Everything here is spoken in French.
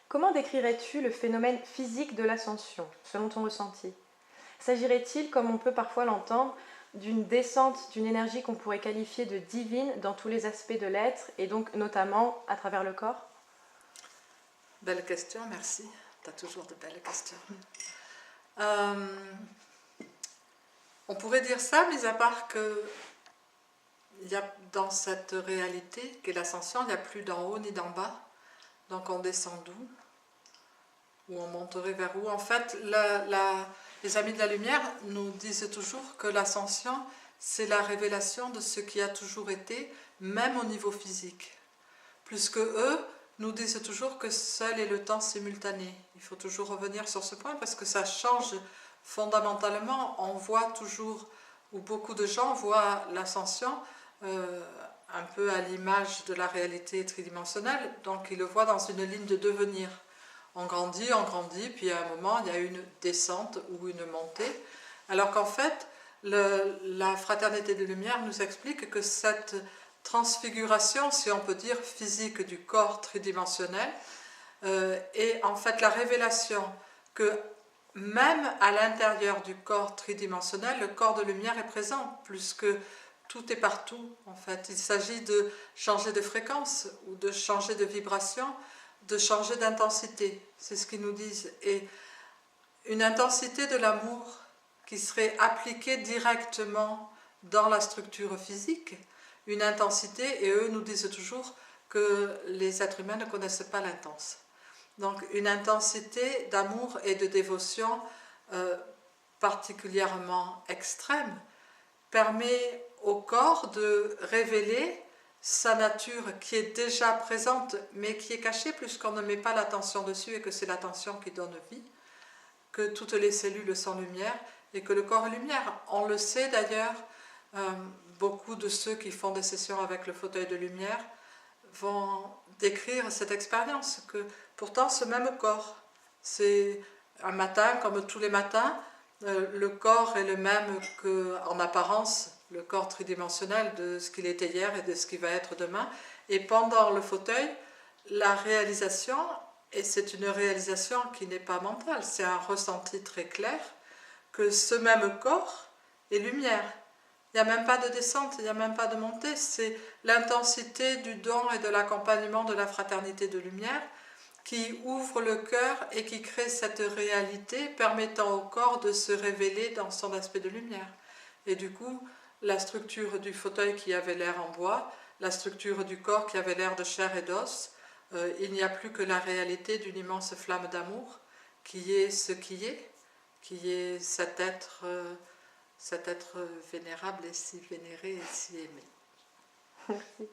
Comment décrirais-tu le phénomène physique de l'ascension, selon ton ressenti? S'agirait-il, comme on peut parfois l'entendre, d'une descente d'une énergie qu'on pourrait qualifier de divine dans tous les aspects de l'être, et donc notamment à travers le corps? Belle question, merci. Tu as toujours de belles questions. Euh, on pourrait dire ça, mis à part que il y a, dans cette réalité qu'est l'ascension, il n'y a plus d'en haut ni d'en bas. Donc on descend d'où? Ou on monterait vers où? En fait, les Amis de la Lumière nous disent toujours que l'ascension, c'est la révélation de ce qui a toujours été, même au niveau physique. Plus que eux, nous disent toujours que seul est le temps simultané. Il faut toujours revenir sur ce point parce que ça change fondamentalement. On voit toujours, ou beaucoup de gens voient l'ascension un peu à l'image de la réalité tridimensionnelle, donc ils le voient dans une ligne de devenir. On grandit, puis à un moment, il y a une descente ou une montée. Alors qu'en fait, la Fraternité de Lumière nous explique que cette transfiguration, si on peut dire, physique du corps tridimensionnel, est en fait la révélation que même à l'intérieur du corps tridimensionnel, le corps de lumière est présent, puisque tout est partout, en fait. Il s'agit de changer de fréquence ou de changer de vibration, de changer d'intensité. C'est ce qu'ils nous disent. Et une intensité de l'amour qui serait appliquée directement dans la structure physique, une intensité, et eux nous disent toujours que les êtres humains ne connaissent pas l'intense. Donc une intensité d'amour et de dévotion particulièrement extrême permet au corps de révéler sa nature qui est déjà présente mais qui est cachée puisqu'on ne met pas l'attention dessus et que c'est l'attention qui donne vie, que toutes les cellules sont lumière et que le corps est lumière. On le sait d'ailleurs, beaucoup de ceux qui font des sessions avec le fauteuil de lumière vont décrire cette expérience, que pourtant ce même corps, c'est un matin comme tous les matins, le corps est le même qu'en apparence, le corps tridimensionnel de ce qu'il était hier et de ce qu'il va être demain, et pendant le fauteuil, la réalisation, et c'est une réalisation qui n'est pas mentale, c'est un ressenti très clair, que ce même corps est lumière. Il n'y a même pas de descente, il n'y a même pas de montée, c'est l'intensité du don et de l'accompagnement de la Fraternité de Lumière qui ouvre le cœur et qui crée cette réalité permettant au corps de se révéler dans son aspect de lumière. Et du coup, la structure du fauteuil qui avait l'air en bois, la structure du corps qui avait l'air de chair et d'os, il n'y a plus que la réalité d'une immense flamme d'amour qui est ce qui est cet être vénérable et si vénéré et si aimé. Merci.